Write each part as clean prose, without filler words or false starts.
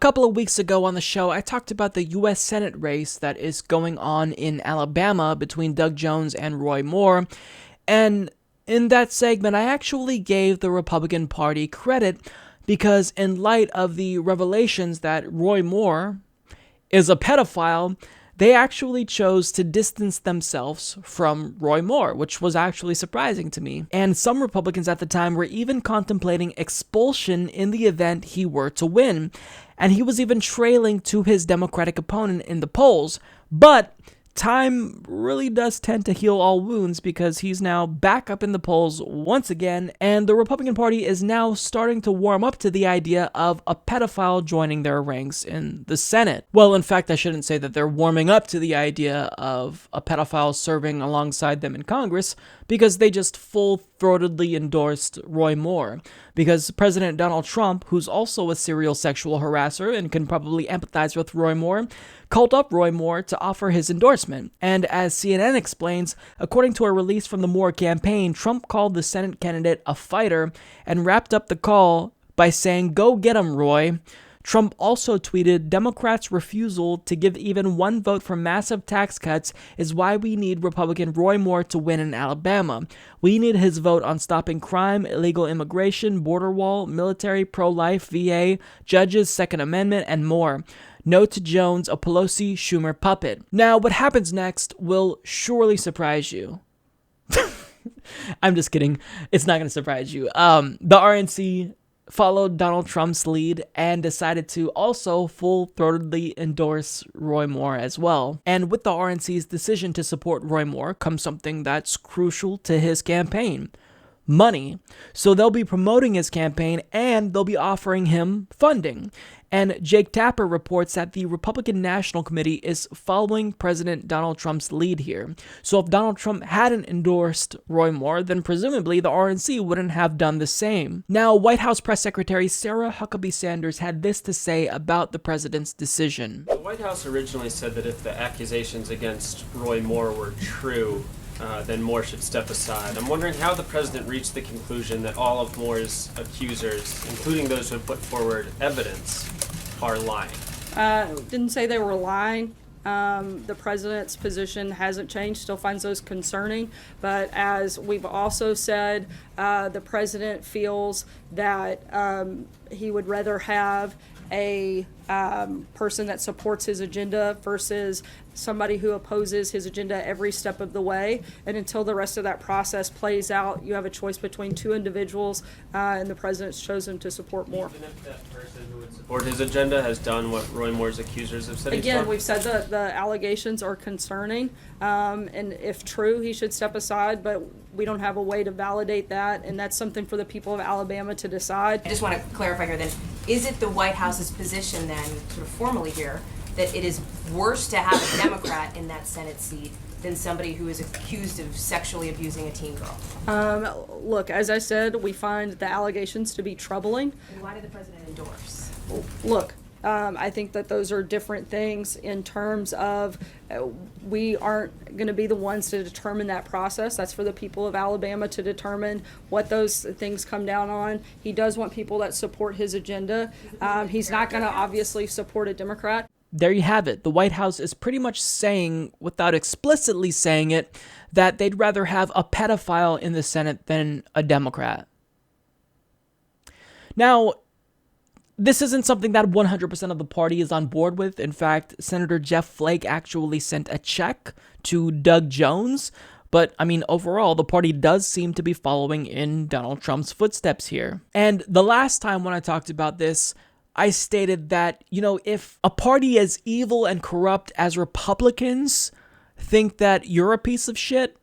couple of weeks ago on the show, I talked about the U.S. Senate race that is going on in Alabama between Doug Jones and Roy Moore, and in that segment, I actually gave the Republican Party credit because in light of the revelations that Roy Moore is a pedophile, they actually chose to distance themselves from Roy Moore, which was actually surprising to me. And some Republicans at the time were even contemplating expulsion in the event he were to win. And he was even trailing to his Democratic opponent in the polls. But time really does tend to heal all wounds because he's now back up in the polls once again, and the Republican Party is now starting to warm up to the idea of a pedophile joining their ranks in the Senate. Well, in fact, I shouldn't say that they're warming up to the idea of a pedophile serving alongside them in Congress, because they just full-throatedly endorsed Roy Moore. Because President Donald Trump, who's also a serial sexual harasser and can probably empathize with Roy Moore, called up Roy Moore to offer his endorsement. And as CNN explains, according to a release from the Moore campaign, Trump called the Senate candidate a fighter and wrapped up the call by saying, "Go get him, Roy." Trump also tweeted, "Democrats' refusal to give even one vote for massive tax cuts is why we need Republican Roy Moore to win in Alabama. We need his vote on stopping crime, illegal immigration, border wall, military, pro-life, VA, judges, Second Amendment, and more. No to Jones, a Pelosi Schumer puppet." Now, what happens next will surely surprise you. I'm just kidding. It's not going to surprise you. The RNC followed Donald Trump's lead and decided to also full-throatedly endorse Roy Moore as well. And with the RNC's decision to support Roy Moore comes something that's crucial to his campaign: money. So they'll be promoting his campaign and they'll be offering him funding. And Jake Tapper reports that the Republican National Committee is following President Donald Trump's lead here. So if Donald Trump hadn't endorsed Roy Moore, then presumably the RNC wouldn't have done the same. Now, White House Press Secretary Sarah Huckabee Sanders had this to say about the president's decision. The White House originally said that if the accusations against Roy Moore were true, then Moore should step aside. I'm wondering how the president reached the conclusion that all of Moore's accusers, including those who have put forward evidence, are lying. Didn't say they were lying. The president's position hasn't changed, still finds those concerning. But as we've also said, the president feels that he would rather have a person that supports his agenda versus somebody who opposes his agenda every step of the way. And until the rest of that process plays out, you have a choice between two individuals, and the president's chosen to support Moore. Even if that person who would support his agenda has done what Roy Moore's accusers have said he's done? Again, we've said that the allegations are concerning, and if true, he should step aside, but we don't have a way to validate that, and that's something for the people of Alabama to decide. I just want to clarify here then, is it the White House's position then, sort of formally here, that it is worse to have a Democrat in that Senate seat than somebody who is accused of sexually abusing a teen girl? Look, as I said, we find the allegations to be troubling. And why did the president endorse? Look, I think that those are different things in terms of we aren't going to be the ones to determine that process. That's for the people of Alabama to determine what those things come down on. He does want people that support his agenda. He's not going to obviously support a Democrat. There you have it. The White House is pretty much saying, without explicitly saying it, that they'd rather have a pedophile in the Senate than a Democrat. Now, this isn't something that 100% of the party is on board with. In fact, Senator Jeff Flake actually sent a check to Doug Jones. But, I mean, overall, the party does seem to be following in Donald Trump's footsteps here. And the last time when I talked about this, I stated that, you know, if a party as evil and corrupt as Republicans think that you're a piece of shit,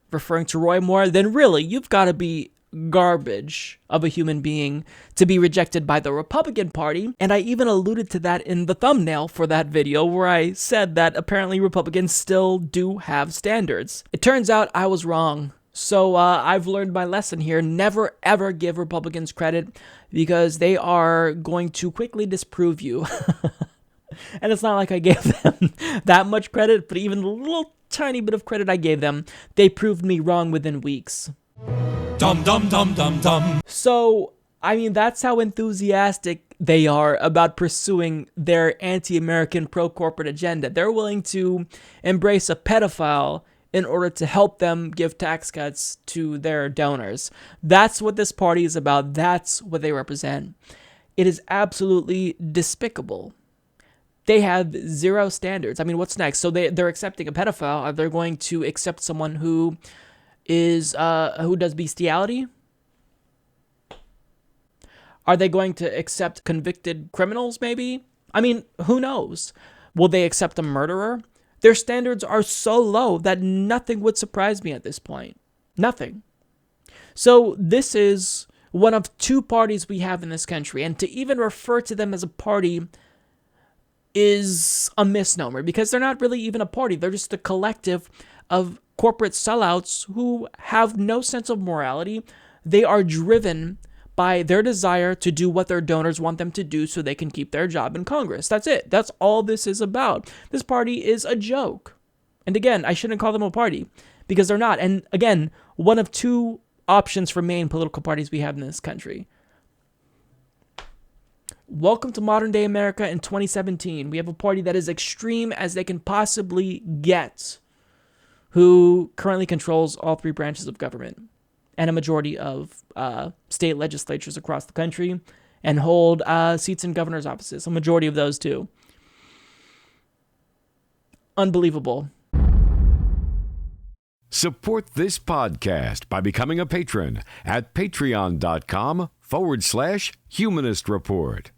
referring to Roy Moore, then really, you've got to be garbage of a human being to be rejected by the Republican Party. And I even alluded to that in the thumbnail for that video where I said that apparently Republicans still do have standards. It turns out I was wrong. So I've learned my lesson here. Never ever give Republicans credit because they are going to quickly disprove you. And it's not like I gave them that much credit, but even the little tiny bit of credit I gave them, they proved me wrong within weeks. Dum dum dum dum dum. So I mean, that's how enthusiastic they are about pursuing their anti-American pro-corporate agenda. They're willing to embrace a pedophile in order to help them give tax cuts to their donors. That's what this party is about. That's what they represent. It is absolutely despicable. They have zero standards. I mean, what's next? So they're accepting a pedophile. Are they going to accept someone who does bestiality? Are they going to accept convicted criminals, maybe? I mean, who knows? Will they accept a murderer? Their standards are so low that nothing would surprise me at this point. Nothing. So this is one of two parties we have in this country, and to even refer to them as a party is a misnomer, because they're not really even a party. They're just a collective of corporate sellouts who have no sense of morality. They are driven by their desire to do what their donors want them to do so they can keep their job in Congress. That's it. That's all this is about. This party is a joke. And again, I shouldn't call them a party because they're not. And again, one of two options for main political parties we have in this country. Welcome to modern day America in 2017. We have a party that is extreme as they can possibly get, who currently controls all three branches of government and a majority of state legislatures across the country, and hold seats in governor's offices, a majority of those too. Unbelievable. Support this podcast by becoming a patron at patreon.com/Humanist Report.